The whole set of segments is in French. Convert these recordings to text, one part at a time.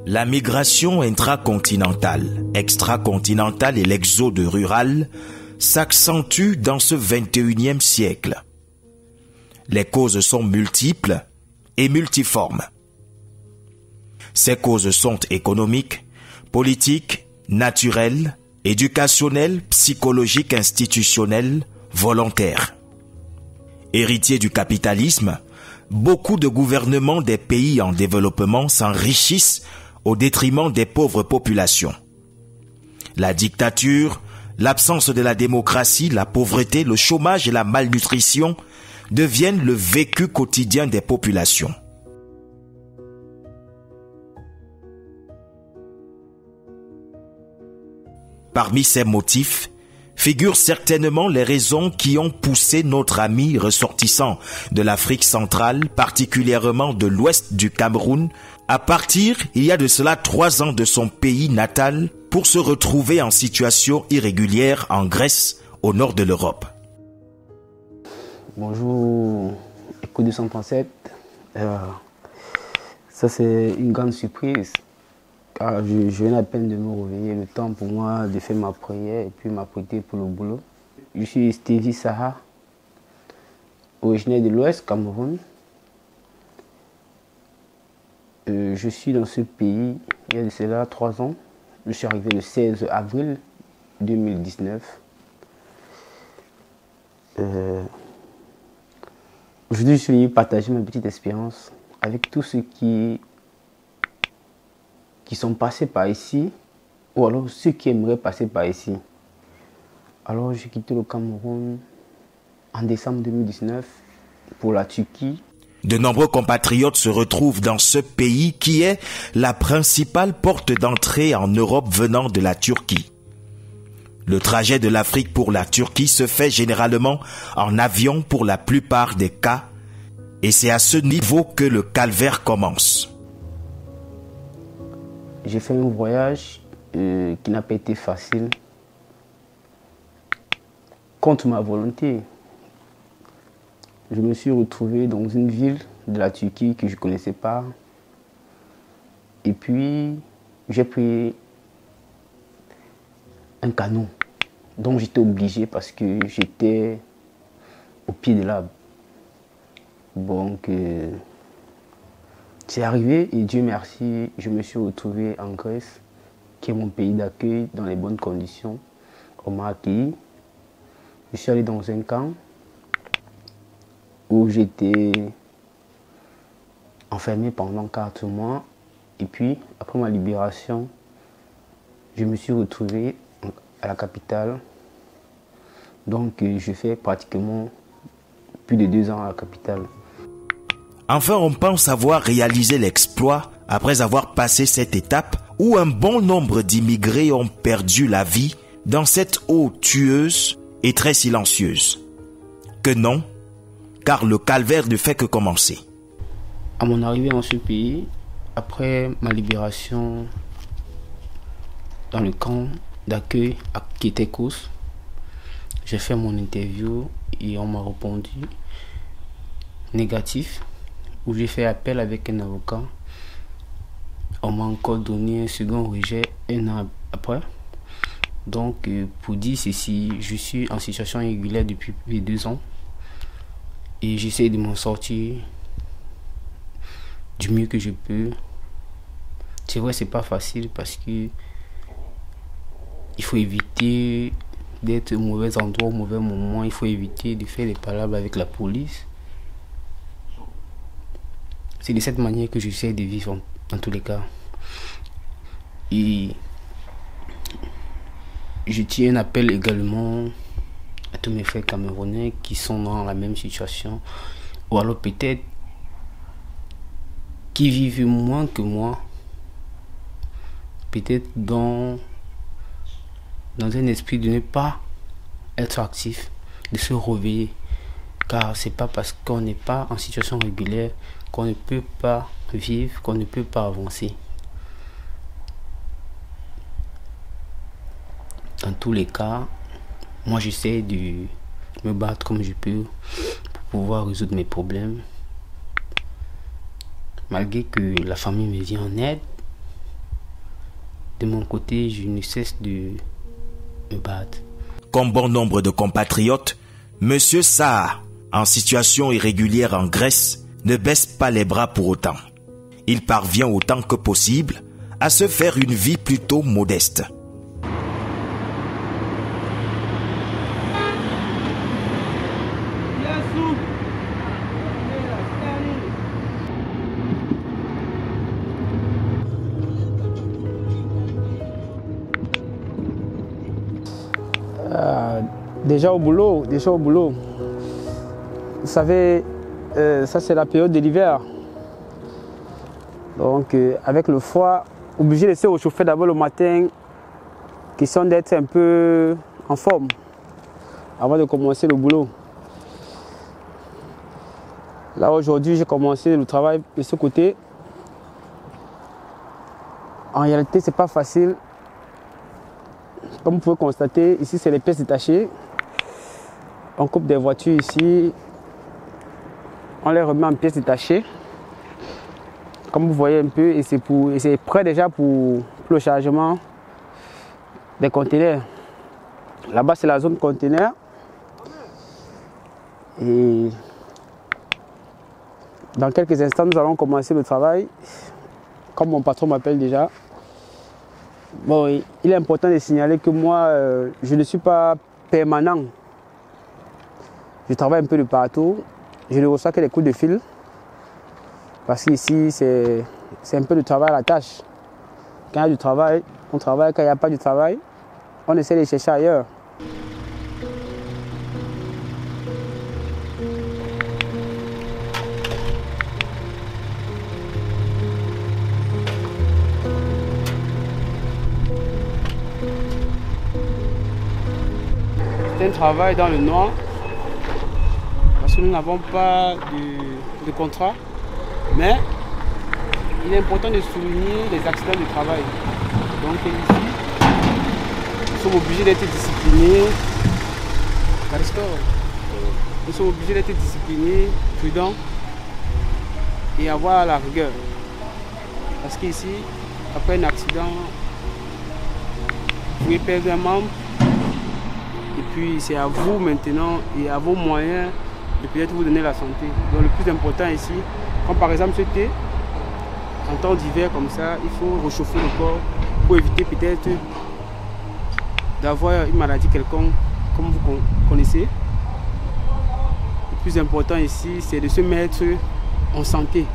La migration intracontinentale, extracontinentale et l'exode rural s'accentuent dans ce 21e siècle. Les causes sont multiples et multiformes. Ces causes sont économiques, politiques, naturelles, éducationnelles, psychologiques, institutionnelles, volontaires. Héritiers du capitalisme, beaucoup de gouvernements des pays en développement s'enrichissent au détriment des pauvres populations. La dictature, l'absence de la démocratie, la pauvreté, le chômage et la malnutrition deviennent le vécu quotidien des populations. Parmi ces motifs figurent certainement les raisons qui ont poussé notre ami ressortissant de l'Afrique centrale, particulièrement de l'ouest du Cameroun, à partir, il y a de cela 3 ans de son pays natal pour se retrouver en situation irrégulière en Grèce, au nord de l'Europe. Bonjour, Écho 237. Ça c'est une grande surprise. Car je viens à peine de me réveiller, le temps pour moi de faire ma prière et puis m'apprêter pour le boulot. Je suis Stevie Saha, originaire de l'Ouest Cameroun. Je suis dans ce pays il y a de cela 3 ans. Je suis arrivé le 16 avril 2019. Aujourd'hui, je suis venu partager ma petite expérience avec tous ceux qui sont passés par ici, ou alors ceux qui aimeraient passer par ici. Alors j'ai quitté le Cameroun en décembre 2019 pour la Turquie. De nombreux compatriotes se retrouvent dans ce pays qui est la principale porte d'entrée en Europe venant de la Turquie. Le trajet de l'Afrique pour la Turquie se fait généralement en avion pour la plupart des cas, et c'est à ce niveau que le calvaire commence. J'ai fait un voyage qui n'a pas été facile, contre ma volonté. Je me suis retrouvé dans une ville de la Turquie que je ne connaissais pas. Et puis, j'ai pris un canot. Donc j'étais obligé parce que j'étais au pied de l'arbre. Donc, c'est arrivé et Dieu merci, je me suis retrouvé en Grèce, qui est mon pays d'accueil, dans les bonnes conditions. On m'a accueilli. Je suis allé dans un camp où j'étais enfermé pendant 4 mois. Et puis, après ma libération, je me suis retrouvé à la capitale. Donc, je fais pratiquement plus de 2 ans à la capitale. Enfin, on pense avoir réalisé l'exploit après avoir passé cette étape où un bon nombre d'immigrés ont perdu la vie dans cette eau tueuse et très silencieuse. Que non, car le calvaire ne fait que commencer. À mon arrivée dans ce pays, après ma libération dans le camp d'accueil à Kétekos, j'ai fait mon interview et on m'a répondu négatif, où j'ai fait appel avec un avocat. On m'a encore donné un second rejet 1 an après. Donc, pour dire ceci, je suis en situation irrégulière depuis plus de 2 ans et j'essaie de m'en sortir du mieux que je peux. C'est vrai, c'est pas facile parce que il faut éviter d'être au mauvais endroit, au mauvais moment. Il faut éviter de faire des palabres avec la police. C'est de cette manière que j'essaie de vivre en tous les cas. Et je tiens un appel également à tous mes frères camerounais qui sont dans la même situation, ou alors peut-être qui vivent moins que moi, peut-être dans un esprit de ne pas être actif, de se réveiller, car c'est pas parce qu'on n'est pas en situation régulière qu'on ne peut pas vivre, qu'on ne peut pas avancer. Dans tous les cas, moi j'essaie de me battre comme je peux pour pouvoir résoudre mes problèmes. Malgré que la famille me vient en aide, de mon côté, je ne cesse de me battre. Comme bon nombre de compatriotes, Monsieur Sarr, en situation irrégulière en Grèce, ne baisse pas les bras pour autant. Il parvient autant que possible à se faire une vie plutôt modeste. Déjà au boulot. Vous savez, ça c'est la période de l'hiver. Donc avec le froid, obligé de se réchauffer d'abord le matin, question d'être un peu en forme avant de commencer le boulot. Là aujourd'hui, j'ai commencé le travail de ce côté. En réalité, c'est pas facile. Comme vous pouvez constater, ici c'est les pièces détachées. On coupe des voitures ici, on les remet en pièces détachées. Comme vous voyez un peu, et c'est prêt déjà pour le chargement des conteneurs. Là-bas c'est la zone conteneur. Et dans quelques instants, nous allons commencer le travail. Comme mon patron m'appelle déjà. Bon, il est important de signaler que moi, je ne suis pas permanent. Je travaille un peu de partout. Je ne reçois que des coups de fil. Parce qu'ici, c'est un peu de travail à la tâche. Quand il y a du travail, on travaille. Quand il n'y a pas de travail, on essaie de chercher ailleurs. C'est un travail dans le noir. Parce que nous n'avons pas de contrat. Mais il est important de souligner les accidents de travail. Donc ici, nous sommes obligés d'être disciplinés. Nous sommes obligés d'être disciplinés, prudents et avoir la rigueur. Parce qu'ici, après un accident, vous pouvez perdre un membre. Et puis c'est à vous maintenant et à vos moyens de peut-être vous donner la santé. Donc le plus important ici, comme par exemple ce thé, en temps d'hiver comme ça, il faut réchauffer le corps pour éviter peut-être d'avoir une maladie quelconque, comme vous connaissez. Le plus important ici, c'est de se mettre en santé.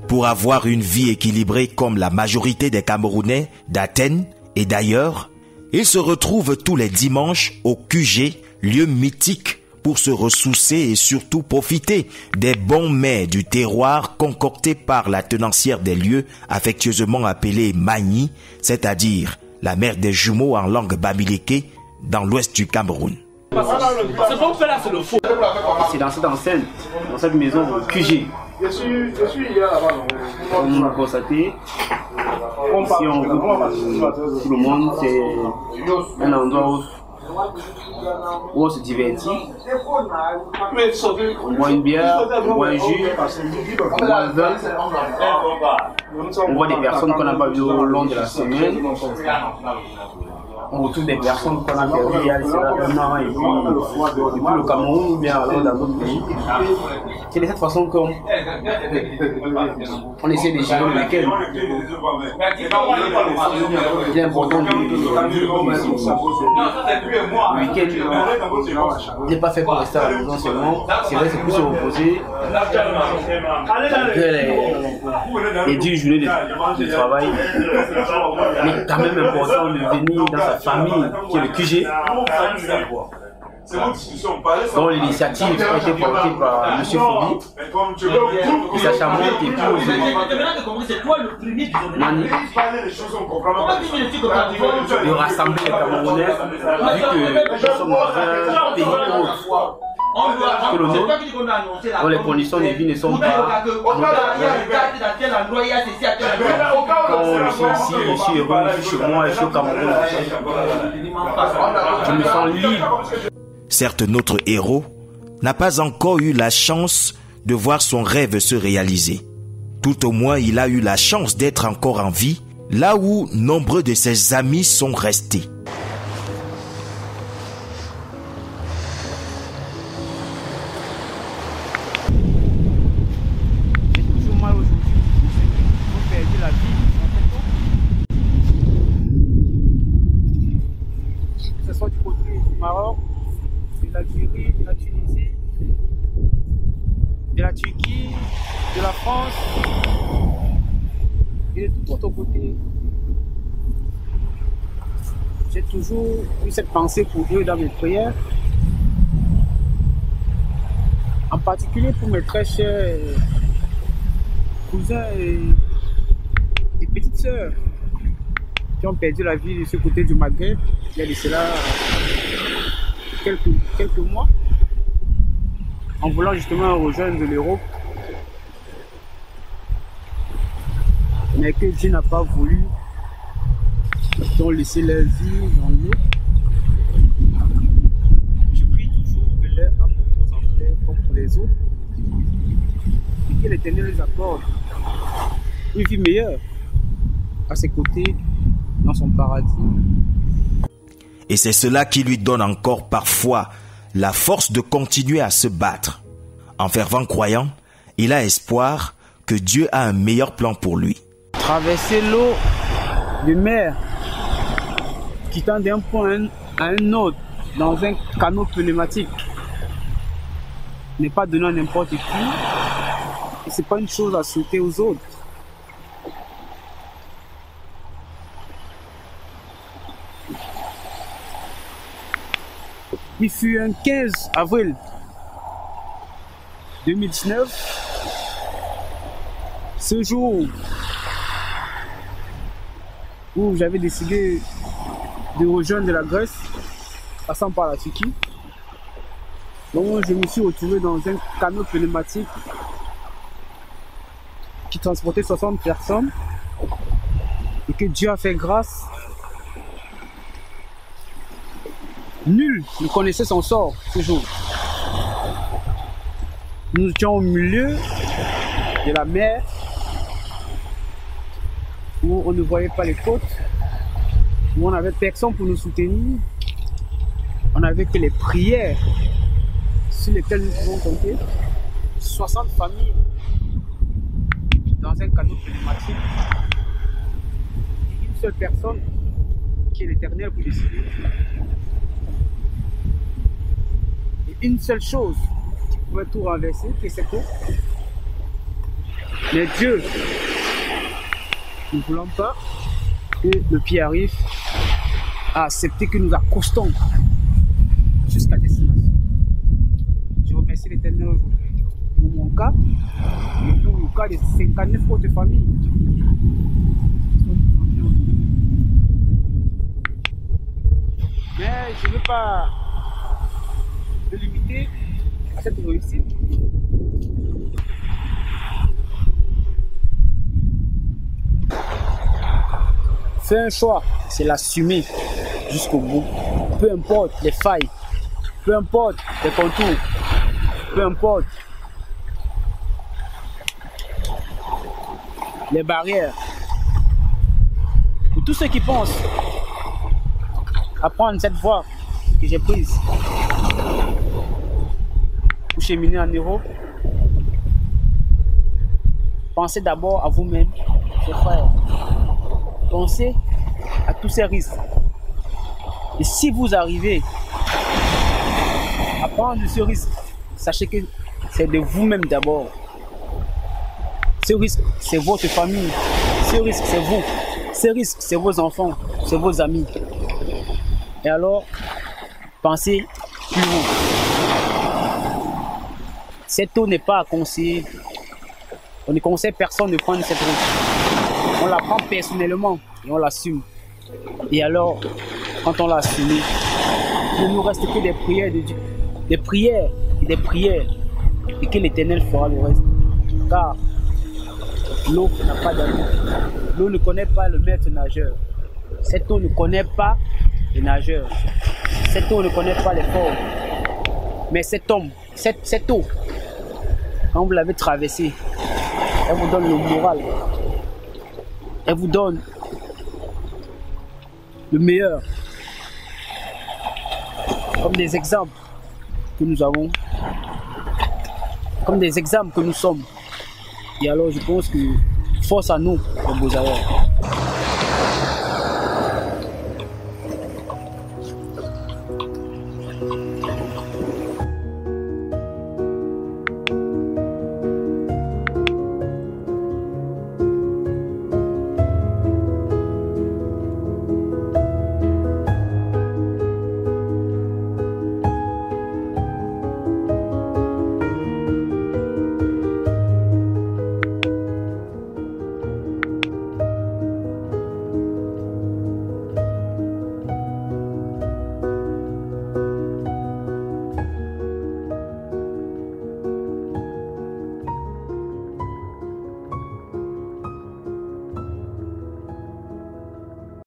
Pour avoir une vie équilibrée comme la majorité des Camerounais d'Athènes et d'ailleurs, ils se retrouvent tous les dimanches au QG, lieu mythique pour se ressourcer et surtout profiter des bons mets du terroir concoctés par la tenancière des lieux, affectueusement appelée Magni, c'est-à-dire la mère des jumeaux en langue bamileke dans l'ouest du Cameroun. Ce qu'on fait là, c'est le faux. C'est dans cette enceinte, dans cette maison QG. Comme vous le constatez, ici on regroupe tout le monde, c'est un endroit où on se divertit. On boit une bière, on boit un jus, on boit un vin. On voit des personnes qu'on n'a pas vues au long de la semaine. on retrouve des personnes qu'on a perdues il y a un an et puis depuis le Cameroun ou bien alors dans d'autres pays. C'est de cette façon qu'on essaie de gérer le week-end. Il est important de le week-end n'est pas fait pour rester à la maison seulement. C'est vrai, c'est plus se reposer. Les 10 journées de travail. Mais quand même important de venir dans sa famille, qui est le QG. Donc l'initiative a été portée par M. Fobi et Sacha Monte et puis Mani de rassembler les Camerounais vu que nous sommes dans un pays que le nôtre, dont les conditions de vie ne sont pas quand je suis heureux, je suis chez moi, je suis au Cameroun. Je me sens libre. Certes, notre héros n'a pas encore eu la chance de voir son rêve se réaliser. Tout au moins, il a eu la chance d'être encore en vie, là où nombreux de ses amis sont restés. J'ai toujours mal aujourd'hui. J'ai perdu la vie. Que ce soit du côté du Maroc, de l'Algérie, de la Tunisie, de la Turquie, de la France et de tout autre côté. J'ai toujours eu cette pensée pour eux dans mes prières. En particulier pour mes très chers cousins et petites sœurs qui ont perdu la vie de ce côté du Maghreb il y a de cela quelques mois, en voulant justement rejoindre l'Europe, mais que Dieu n'a pas voulu, qui ont laissé leur vie dans l'eau. Je prie toujours que leur âme repose en paix comme pour les autres, et que l'Éternel les accorde une vie meilleure à ses côtés dans son paradis. Et c'est cela qui lui donne encore parfois la force de continuer à se battre. En fervent croyant, il a espoir que Dieu a un meilleur plan pour lui. Traverser l'eau de mer, quittant d'un point à un autre dans un canot pneumatique, n'est pas donné à n'importe qui. Et c'est pas une chose à souhaiter aux autres. Il fut un 15 avril 2019, ce jour où j'avais décidé de rejoindre la Grèce, passant par la Turquie. Donc je me suis retrouvé dans un canot pneumatique qui transportait 60 personnes et que Dieu a fait grâce. Nul ne connaissait son sort ce jour. Nous étions au milieu de la mer où on ne voyait pas les côtes, où on n'avait personne pour nous soutenir. On n'avait que les prières sur lesquelles nous pouvons compter. 60 familles dans un canot pneumatique. Une seule personne qui est l'Éternel pour décider. Une seule chose qui pouvait tout renverser, qui est cette eau. Mais Dieu, ne voulant pas que le pied arrive, a accepté que nous accostons jusqu'à destination. Je remercie l'Éternel aujourd'hui pour mon cas et pour le cas de 59 autres familles. Mais je ne veux pas me limiter à cette réussite. Fais un choix, c'est l'assumer jusqu'au bout. Peu importe les failles, peu importe les contours, peu importe les barrières. Pour tous ceux qui pensent à prendre cette voie que j'ai prise pour cheminer en héros, pensez d'abord à vous-même, chers frères. Pensez à tous ces risques. Et si vous arrivez à prendre ce risque, sachez que c'est de vous-même d'abord. Ce risque, c'est votre famille. Ce risque, c'est vous. Ce risque, c'est vos enfants, c'est vos amis. Et alors, pensez plus haut. Cette eau n'est pas à conseiller. On ne conseille personne de prendre cette route. On la prend personnellement et on l'assume. Et alors, quand on l'a assumé, il ne nous reste que des prières de Dieu. Des prières et des prières. Et que l'Éternel fera le reste. Car l'eau n'a pas d'amis. L'eau ne connaît pas le maître nageur. Cette eau ne connaît pas le nageur. Cette eau ne connaît pas les forts. Mais cette eau, quand vous l'avez traversée, elle vous donne le moral. Elle vous donne le meilleur. Comme des exemples que nous avons. Comme des exemples que nous sommes. Et alors je pense que force à nous, les Beaux-Ailleurs.